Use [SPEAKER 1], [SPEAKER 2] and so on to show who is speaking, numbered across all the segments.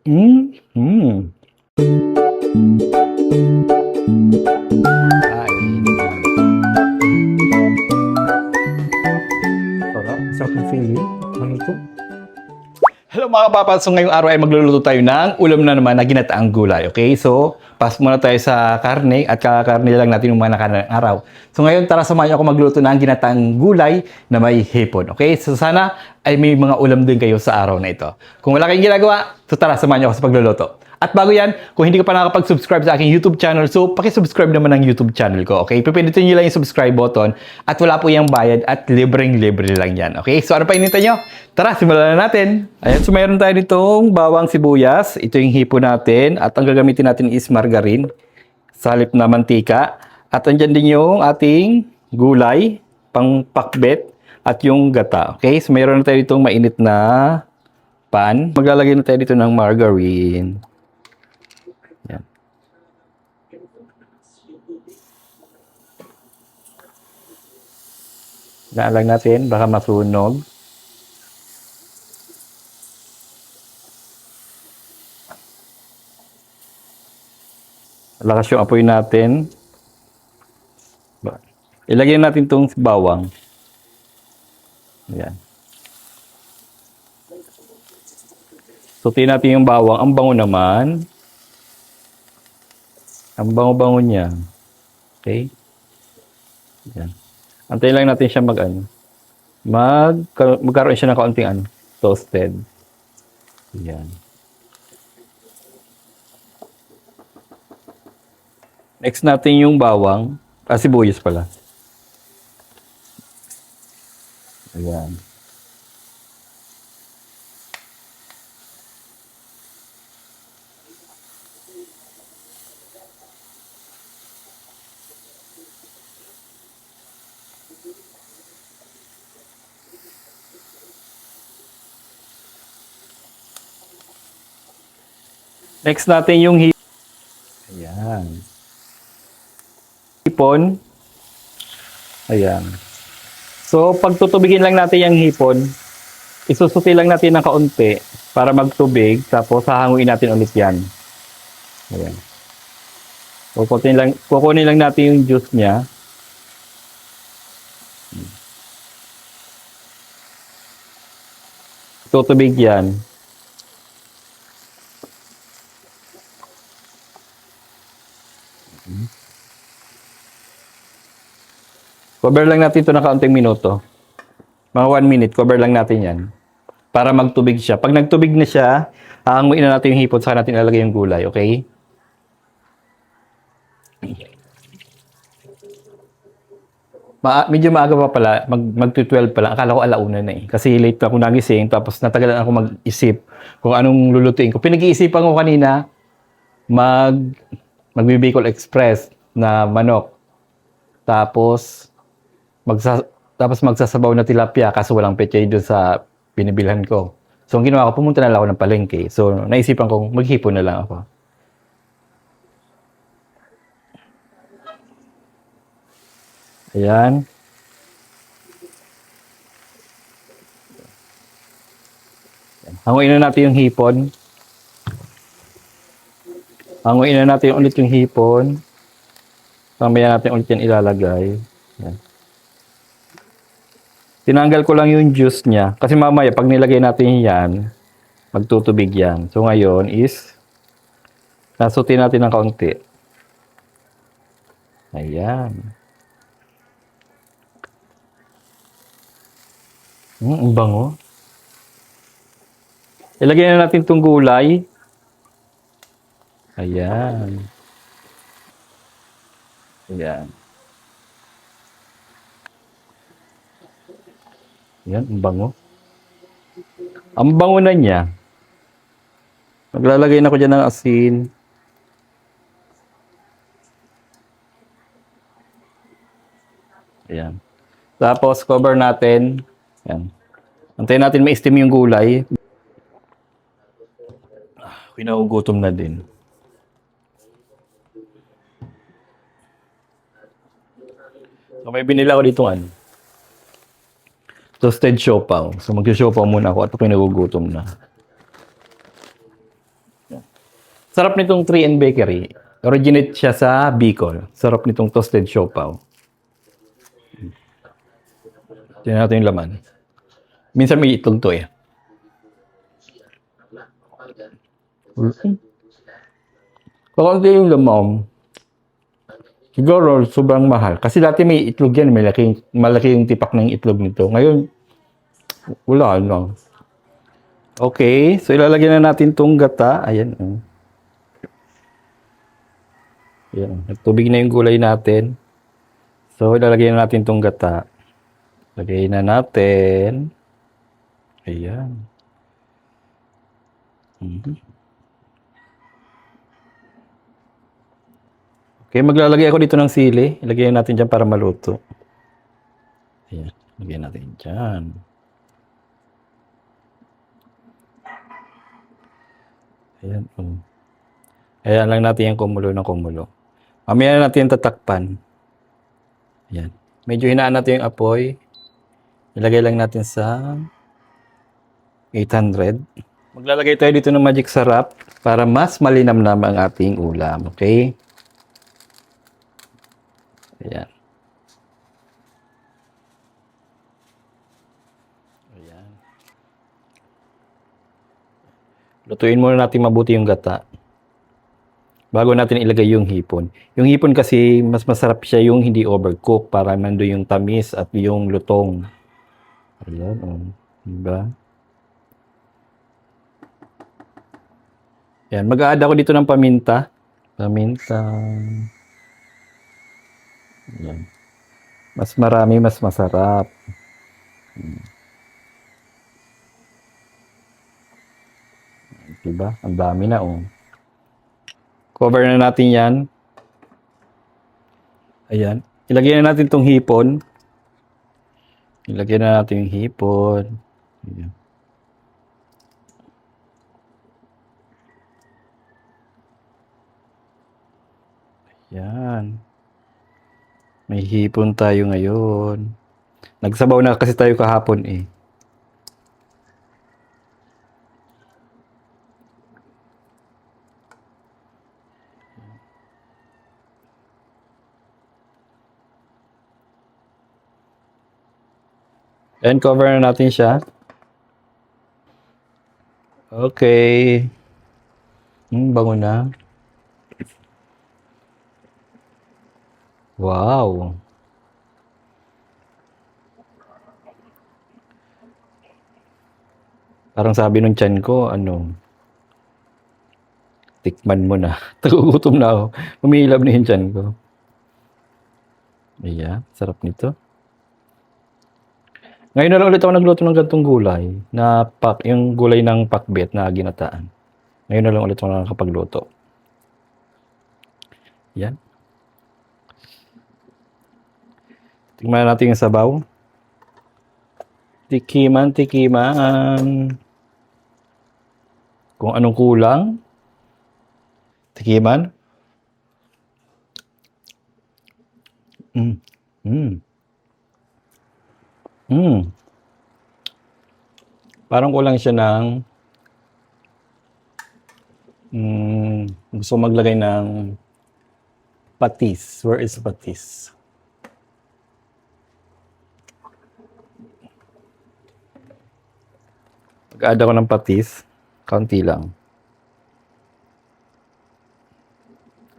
[SPEAKER 1] Hmm, hmm. Kain. Sarap. Sarap ng feeling. Ano to? Hello mga kapapas! So ngayong araw ay magluluto tayo ng ulam na naman na ginataang gulay. Okay? So, pass muna tayo sa karne at kakakarne lang natin yung mga nakarang araw. So ngayon, tara samahan niyo ako magluto ng ginataang gulay na may hipon. Okay? So sana ay may mga ulam din kayo sa araw na ito. Kung wala kayong ginagawa, so tara samahan niyo ako sa pagluluto. At bago yan, kung hindi ka pa nakakapag-subscribe sa aking YouTube channel, so pakisubscribe naman ng YouTube channel ko, okay? Pipindutin nyo lang yung subscribe button at wala po yung bayad at libreng-libre lang yan, okay? So ano pa inintay nyo? Tara, simulan na natin! Ayan, so mayroon tayo ditong bawang sibuyas. Ito yung hipo natin at ang gagamitin natin is margarine sa halip na mantika. At andyan din yung ating gulay, pang pakbet at yung gata, okay? So mayroon na tayo ditong mainit na pan. Maglalagay na tayo dito ng margarine. Yan. Gaan lang natin, baka masunog. Lakas yung apoy natin. Ilagay natin itong bawang. Yan. Sutin natin yung bawang. Ang bango naman. Ang bango-bango niya. Okay? Yan. Antayin lang natin siya magkaroon siya ng kaunting toasted. Yan. Next natin yung bawang. Sibuyas pala. Ayan. Next natin yung Ayan. Hipon. Ayan. So, pagtutubigin lang natin yung hipon, isusuti lang natin ng kaunti para magtubig, tapos hahanguin natin ulit yan. Ayan. Kukunin lang natin yung juice niya. Tutubig yan. Cover lang natin ito ng kaunting minuto. Mga 1 minute, cover lang natin yan. Para magtubig siya. Pag nagtubig na siya, hahanguin na natin yung hipon, saka natin ilalagay yung gulay, okay? Medyo maaga pa pala, mag-12 pa lang. Akala ko alauna na eh. Kasi late pa ako nagising, tapos natagalan ako mag-isip kung anong lulutuin ko. Pinag-iisipan ko kanina, mag-Bicol Express na manok. Tapos, magsasabaw na tilapia kaso walang pechay doon sa binibilhan ko. So, ang ginawa ko, pumunta na lang ako ng palengke. So, naisipan kong maghipon na lang ako. Ayan. Hanguin na natin yung hipon. Hanguin na natin ulit yung hipon. Mamaya natin ulit yan ilalagay. Ayan. Tinanggal ko lang yung juice niya. Kasi mamaya, pag nilagay natin yan, magtutubig yan. So, ngayon is, nasutin natin ng kaunti. Ayan. Ang bango. Ilagay na natin itong gulay. Ayan. Ayan. Ayan, ang bango. Ang bango na niya. Maglalagay na ko dyan ng asin. Ayan. Tapos, cover natin. Ayan. Antayin natin ma-steam yung gulay. Kinagugutom na din. So, may binila ko dito toasted siopaw. So, mag-siopaw muna ako at ako nagugutom na. Sarap nitong 3 and Bakery. Originate siya sa Bicol. Sarap nitong toasted siopaw. Tingnan natin yung laman. Minsan may itlog to eh. Kakunti yung laman. Siguro, sobrang mahal. Kasi dati may itlog yan. Malaki yung tipak ng itlog nito. Ngayon, wala lang. Okay. So, ilalagyan na natin tong gata. Ayan. Ayan. Nagtubig na yung gulay natin. So, ilalagyan na natin tong gata. Lagay na natin. Ayan. Okay, maglalagay ako dito ng sili. Ilagay natin dyan para maluto. Ayan, lagay natin dyan. Ayan, Ayan lang natin yung kumulo ng kumulo. Mamaya na natin tatakpan. Ayan. Medyo hinaan natin yung apoy. Ilagay lang natin sa 800. Maglalagay tayo dito ng magic sarap para mas malinamnam ang ating ulam. Okay? Ayan. Ayan. Lutuin muna natin mabuti yung gata. Bago natin ilagay yung hipon. Yung hipon kasi mas masarap siya yung hindi overcook para nandoon yung tamis at yung lutong. Ayan, diba? Ayan, mag-a-add ako dito ng paminta. Paminta. Ayan. Mas marami, mas masarap. Diba? Ang dami na, Cover na natin yan. Ayan. Ilagay na natin tong hipon. Ilagay na natin yung hipon. Ayan. Ayan. May hipon tayo ngayon. Nagsabaw na kasi tayo kahapon eh. And cover na natin siya. Okay. Bango na. Wow. Parang sabi ng tiyan ko, tikman mo na. Nagugutom na ako. Umihilab na yung tiyan ko. Ayan, sarap nito. Ngayon na lang ulit ako nagluto ng gantong gulay na yung gulay ng pakbet na ginataan. Ngayon na lang ulit ako nakakapagluto. Yan. Tingnan natin yung sabaw. Tikiman. Kung anong kulang. Tikiman. Parang kulang siya ng gusto maglagay ng patis. Where is patis? Pag-add ako ng patis, kaunti lang.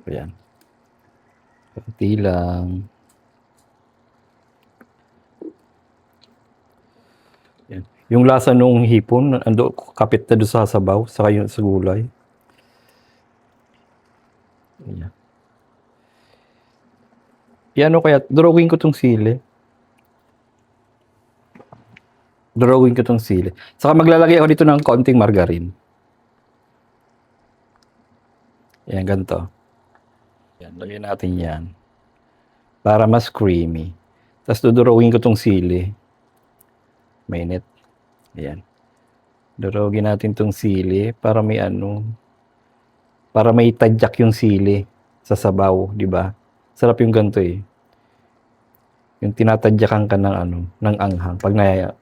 [SPEAKER 1] Ayan. Kaunti lang. Ayan. Yung lasa nung hipon, kapit na doon sa sabaw, saka yung sa gulay. Ayan. Yan kaya, drawing ko tong sili. Drawing ko tong sili. Saka maglalagay ako dito ng konting margarine. Ayan, ganito. Ayan, lagyan natin yan. Para mas creamy. Tapos dudrawing ko tong sili. Mainit. Ayan. Durugin natin tong sili para may para may tadyak yung sili sa sabaw, di ba? Sarap yung ganito eh. Yung tinatadyakan ka ng anghang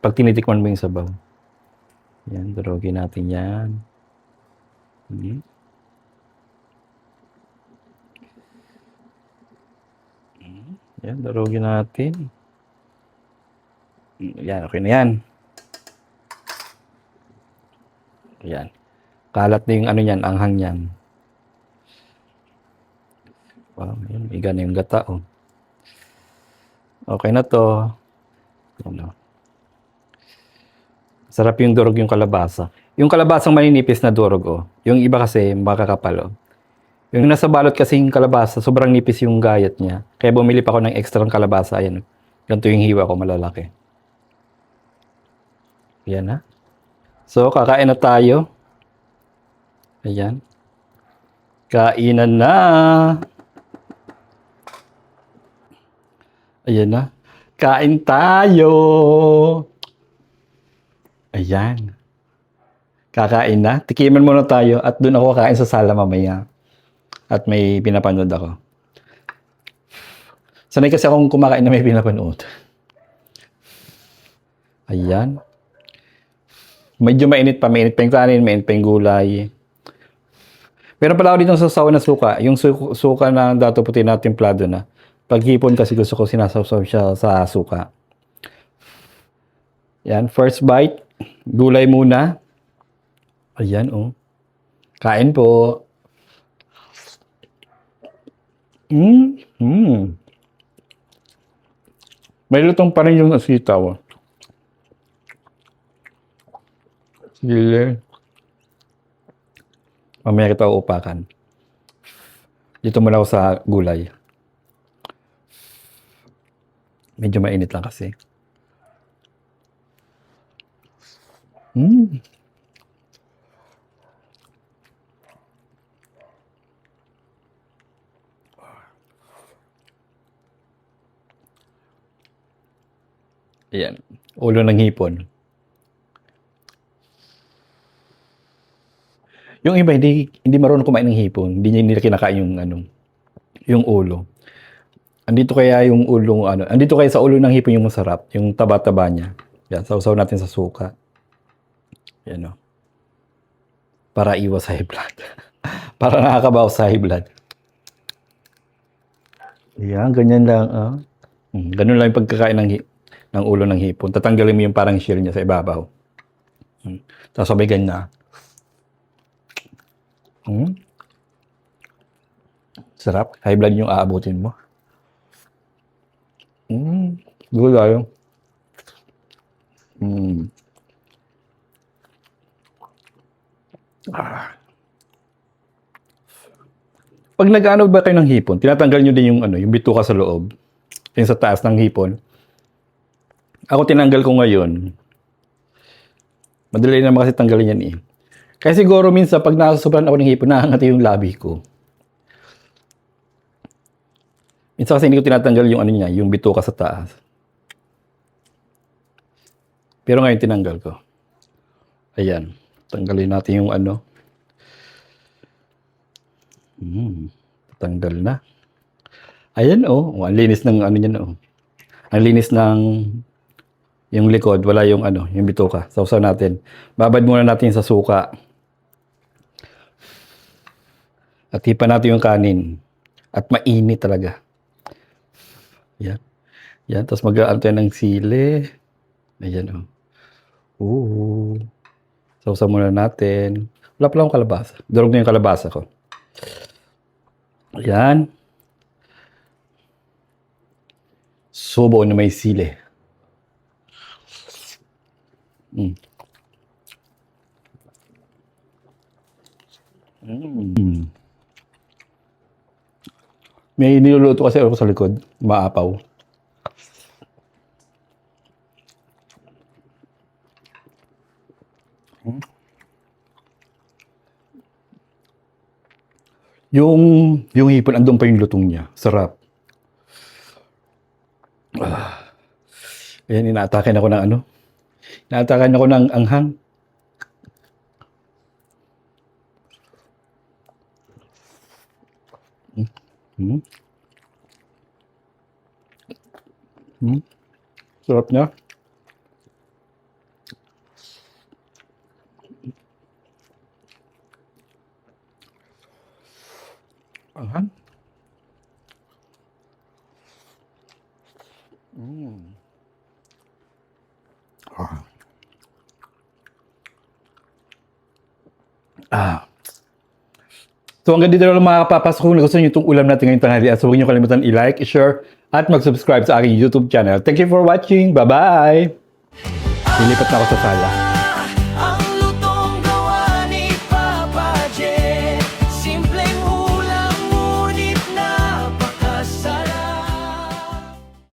[SPEAKER 1] pag tinitikman mo yung sabaw. Yan, durugin natin yan. Yan, durugin natin. Yan, okay na yan. Yan. Kalat na yung ano yan, anghang yan. Wow, yan, iga na yung gata, oh. Okay na to. Ano. Sarap yung durog yung kalabasa. Yung kalabasang maninipis na durog, oh. Yung iba kasi makakapal, oh. Yung nasa balot kasi yung kalabasa, sobrang nipis yung gayat niya. Kaya bumili pa ako ng extra kalabasa. Ayan. Ganito yung hiwa ko, malalaki. Ayan na. So, kakain na tayo. Ayan. Kainan na. Ayan na. Kain tayo. Ayan. Kakain na. Tikiman muna tayo at doon ako kakain sa sala mamaya. At may pinapanood ako. Sanay kasi akong kumakain na may pinapanood. Ayan. Medyo mainit pa yung kanin, mainit pa yung gulay. Meron pala ako dito sa sasaw na suka. Yung suka na dato puti na templado na. Paghipon kasi gusto ko sinasawsaw siya sa suka. Yan, first bite. Gulay muna. Ayan, oh. Kain po. May lutong pa rin yung asitaw. Sige. Mamaya kita uupakan. Dito muna ako sa gulay. Medyo mainit lang kasi. Ayan. Ulo ng hipon. Yung iba hindi marunong kumain ng hipon. Hindi nila kinakain yung ulo. Andito kaya yung ulo andito kaya sa ulo ng hipon yung masarap, yung taba-taba niya. Yan, sausaw natin sa suka. Yan, oh. Para iwas high blood. Para nakakabawas sa high blood. Yan, ganyan lang, ah. Ganun lang yung pagkakain ng ulo ng hipon. Tatanggalin mo yung parang shell niya sa ibabaw. Tapos sabay ganyan. Sarap. High blood yung aabutin mo. Good tayo. Pag nag-ano ba kayo ng hipon, tinatanggal nyo din yung bituka sa loob. Yung sa taas ng hipon. Ako tinanggal ko ngayon. Madali naman kasi tanggalin yan eh. Kaya siguro minsan pag nakasobrahan ako ng hipon, nakangati yung labi ko. Minsan kasi hindi ko tinatanggal yung niya, yung bituka sa taas. Pero ngayon tinanggal ko. Ayan. Tanggalin natin yung Tanggal na. Ayan, oh. Ang linis ng niya, oh. Ang linis ng yung likod, wala yung yung bituka. Sausaw natin. Babad muna natin sa suka. At hipan natin yung kanin. At mainit talaga. Yan. Yan. Tapos mag-aan tayo ng sili. Ayan, oh. Sausaw muna natin. Wala pala akong kalabasa. Durog na yung kalabasa ko. Ayan. Subo na may sili. May niluluto kasi ako sa likod. Maapaw. Yung hipon, andun pa yung lutong niya. Sarap. Ayan, inaatakin ako ng Inaatakan ako ng anghang. Sarap niya. Anghang. So hanggang dito lang mga kapapas, kung gusto niyo itong ulam natin ngayong tanghalian, so huwag niyo kalimutan i-like, i-share, at mag-subscribe sa aking YouTube channel. Thank you for watching. Bye-bye! Lilipat na ako sa sala.